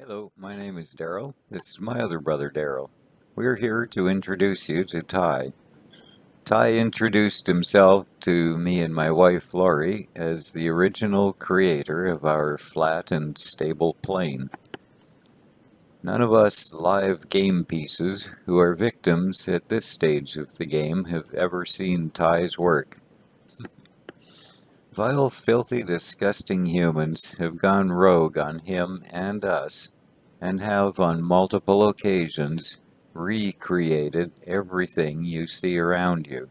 Hello, my name is Daryl. This is my other brother, Daryl. We're here to introduce you to Ty. Ty introduced himself to me and my wife, Laurie, as the original creator of our flat and stable plane. None of us live game pieces who are victims at this stage of the game have ever seen Ty's work. Vile, filthy, disgusting humans have gone rogue on him and us, and have on multiple occasions recreated everything you see around you.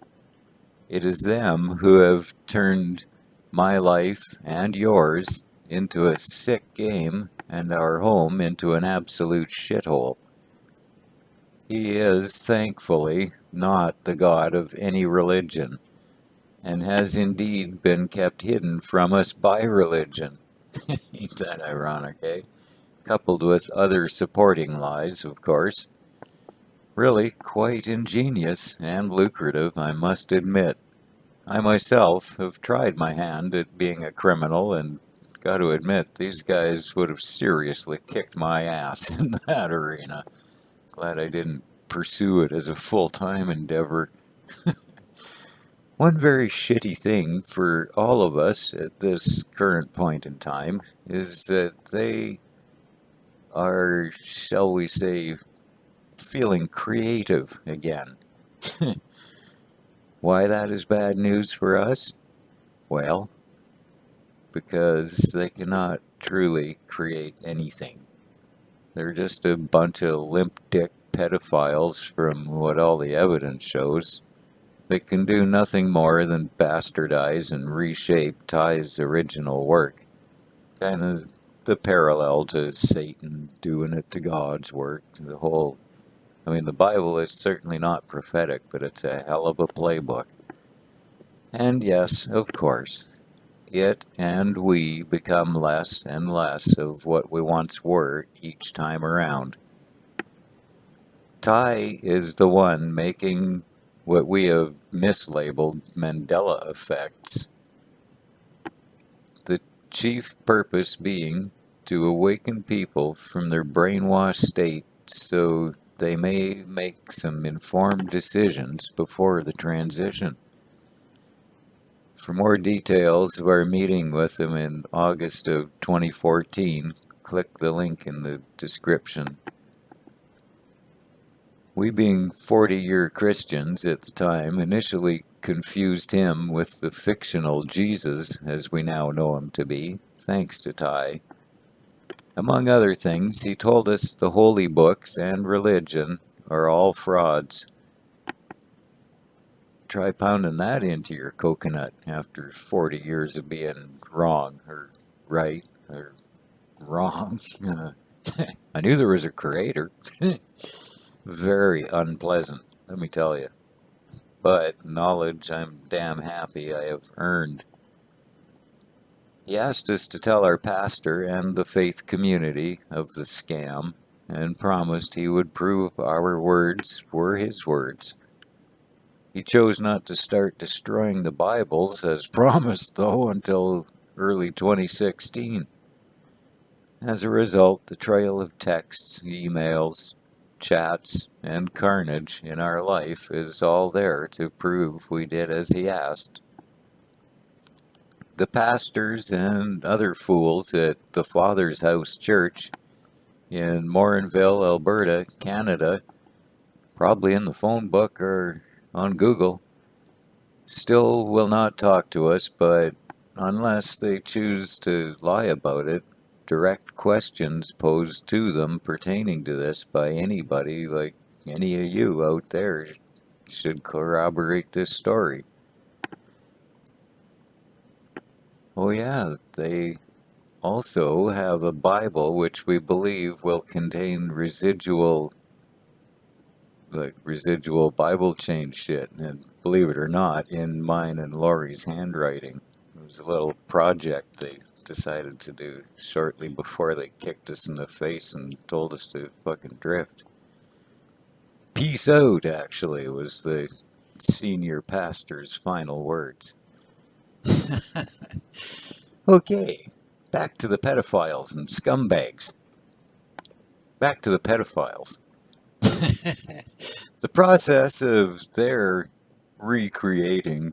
It is them who have turned my life and yours into a sick game and our home into an absolute shithole. He is, thankfully, not the god of any religion, and has indeed been kept hidden from us by religion. Ain't that ironic, eh? Coupled with other supporting lies, of course. Really quite ingenious and lucrative, I must admit. I myself have tried my hand at being a criminal, and got to admit, these guys would have seriously kicked my ass in that arena. Glad I didn't pursue it as a full-time endeavor. One very shitty thing for all of us at this current point in time is that they are, shall we say, feeling creative again. Why that is bad news for us? Well, because they cannot truly create anything. They're just a bunch of limp dick pedophiles from what all the evidence shows. They can do nothing more than bastardize and reshape Ty's original work. Kind of the parallel to Satan doing it to God's work. The Bible is certainly not prophetic, but it's a hell of a playbook. And yes, of course, it and we become less and less of what we once were each time around. Ty is the one making what we have mislabeled Mandela effects. The chief purpose being to awaken people from their brainwashed state so they may make some informed decisions before the transition. For more details of our meeting with him in August of 2014, click the link in the description. We, being 40-year Christians at the time, initially confused him with the fictional Jesus, as we now know him to be, thanks to Ty. Among other things, he told us the holy books and religion are all frauds. Try pounding that into your coconut after 40 years of being wrong, or right, or wrong. I knew there was a creator. Very unpleasant, let me tell you. But knowledge I'm damn happy I have earned. He asked us to tell our pastor and the faith community of the scam, and promised he would prove our words were his words. He chose not to start destroying the Bibles as promised, though, until early 2016. As a result, the trail of texts, emails, chats, and carnage in our life is all there to prove we did as he asked. The pastors and other fools at the Father's House Church in Morinville, Alberta, Canada, probably in the phone book or on Google, still will not talk to us, but unless they choose to lie about it, direct questions posed to them pertaining to this by anybody like any of you out there should corroborate this story. Oh yeah, they also have a Bible which we believe will contain residual Bible change shit, and believe it or not, in mine and Laurie's handwriting. It was a little project they decided to do shortly before they kicked us in the face and told us to fucking drift. Peace out, actually, was the senior pastor's final words. Okay, back to the pedophiles and scumbags. back to the pedophiles. The process of their recreating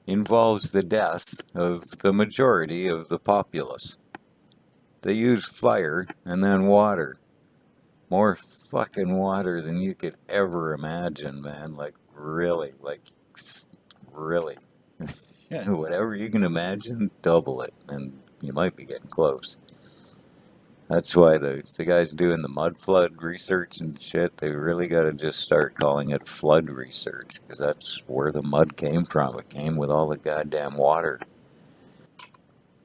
involves the death of the majority of the populace. They use fire and then water. More fucking water than you could ever imagine, man. Like, really. Like, really. Whatever you can imagine, double it. And you might be getting close. That's why the guys doing the mud flood research and shit, they really got to just start calling it flood research, because that's where the mud came from. It came with all the goddamn water.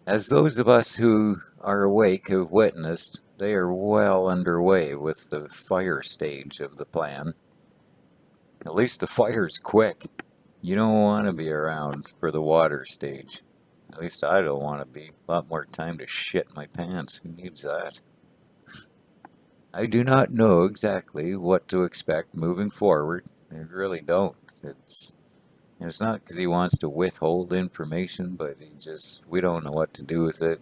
As those of us who are awake have witnessed, they are well underway with the fire stage of the plan. At least the fire's quick. You don't want to be around for the water stage. At least I don't want to be. A lot more time to shit my pants. Who needs that? I do not know exactly what to expect moving forward. I really don't. It's not because he wants to withhold information, but we don't know what to do with it.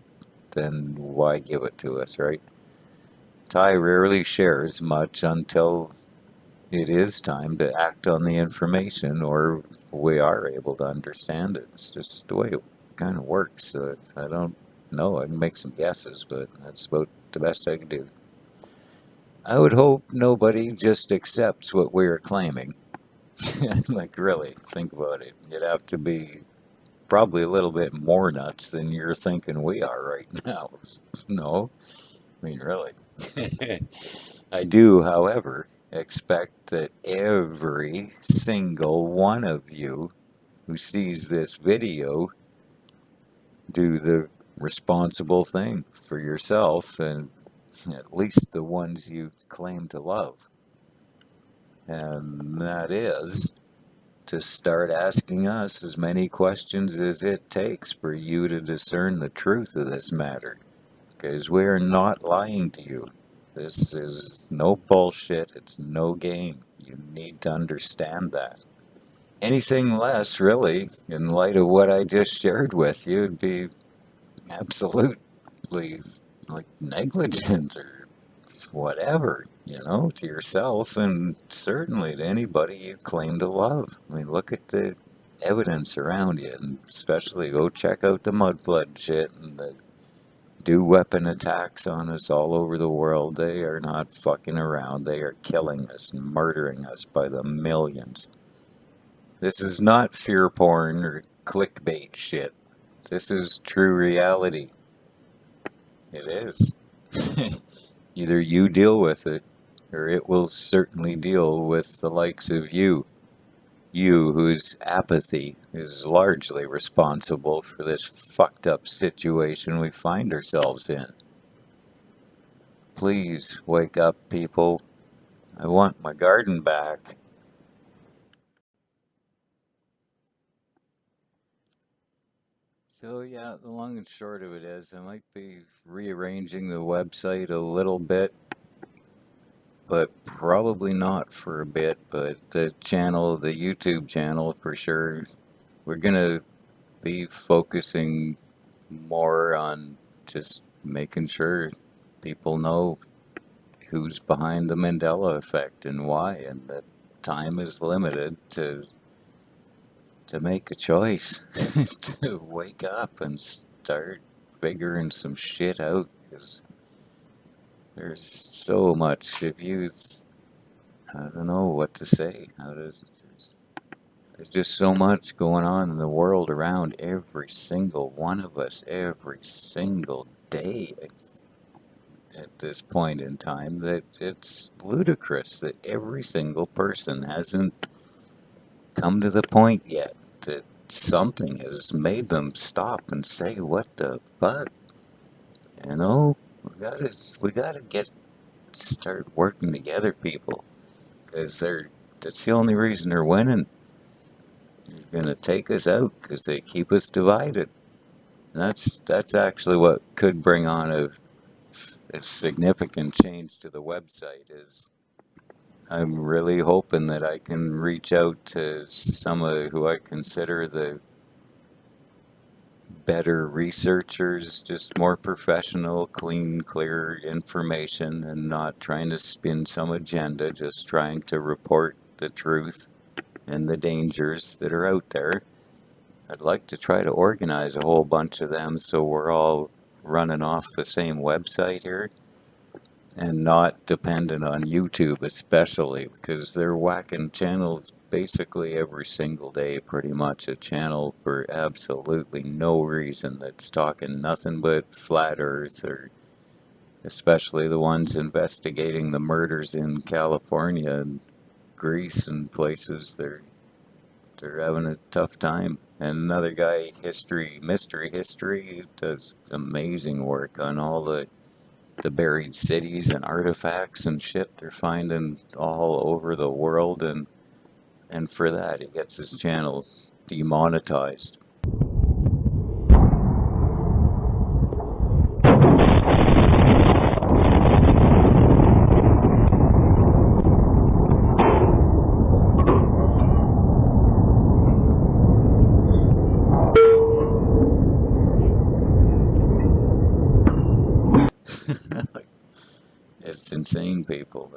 Then why give it to us, right? Ty rarely shares much until it is time to act on the information, or we are able to understand it. It's just the way it kind of works. I don't know. I can make some guesses, but that's about the best I can do. I would hope nobody just accepts what we are claiming. Like, really, think about it. You'd have to be probably a little bit more nuts than you're thinking we are right now. No? I mean, really. I do, however, expect that every single one of you who sees this video do the responsible thing for yourself, and at least the ones you claim to love. And that is to start asking us as many questions as it takes for you to discern the truth of this matter. Because we are not lying to you. This is no bullshit. It's no game. You need to understand that. Anything less, really, in light of what I just shared with you, would be absolutely like negligent or whatever, to yourself and certainly to anybody you claim to love. I mean, look at the evidence around you, and especially go check out the mudflood shit and the do weapon attacks on us all over the world. They are not fucking around. They are killing us and murdering us by the millions. This is not fear porn or clickbait shit. This is true reality. It is. Either you deal with it, or it will certainly deal with the likes of you. You, whose apathy is largely responsible for this fucked up situation we find ourselves in. Please wake up, people. I want my garden back. So yeah, the long and short of it is, I might be rearranging the website a little bit, but probably not for a bit. But the YouTube channel for sure, we're gonna be focusing more on just making sure people know who's behind the Mandela Effect and why, and that time is limited to make a choice, to wake up and start figuring some shit out, because there's so much. I don't know what to say. There's just so much going on in the world around every single one of us, every single day at this point in time, that it's ludicrous that every single person hasn't come to the point yet that something has made them stop and say, what the fuck? We gotta start working together, people, because that's the only reason they're winning. They're gonna take us out because they keep us divided. And that's actually what could bring on a significant change to the website. Is I'm really hoping that I can reach out to some of who I consider the better researchers, just more professional, clean, clear information, and not trying to spin some agenda, just trying to report the truth and the dangers that are out there. I'd like to try to organize a whole bunch of them so we're all running off the same website here and not dependent on YouTube, especially because they're whacking channels basically every single day, pretty much a channel for absolutely no reason that's talking nothing but flat earth, or especially the ones investigating the murders in California and Greece and places. They're having a tough time. And another guy, Mystery History, does amazing work on all the buried cities and artifacts and shit they're finding all over the world, and for that he gets his channel demonetized. It's insane, people.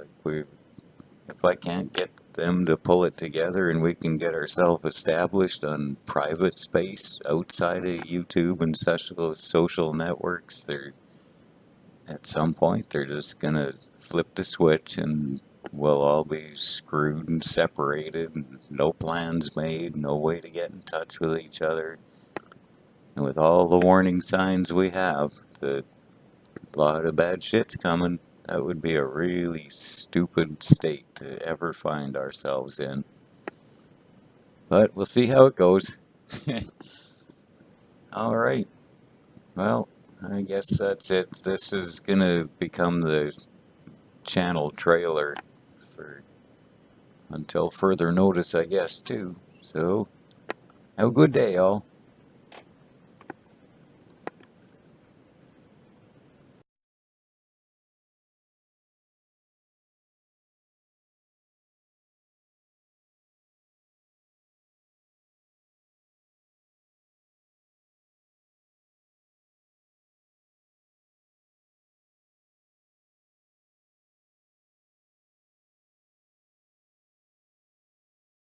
If I can't get them to pull it together and we can get ourselves established on private space outside of YouTube and such those social networks, at some point they're just gonna flip the switch and we'll all be screwed and separated, and no plans made, no way to get in touch with each other. And with all the warning signs we have that a lot of bad shit's coming, that would be a really stupid state to ever find ourselves in. But we'll see how it goes. All right. Well, I guess that's it. This is going to become the channel trailer for until further notice, I guess, too. So, have a good day, y'all.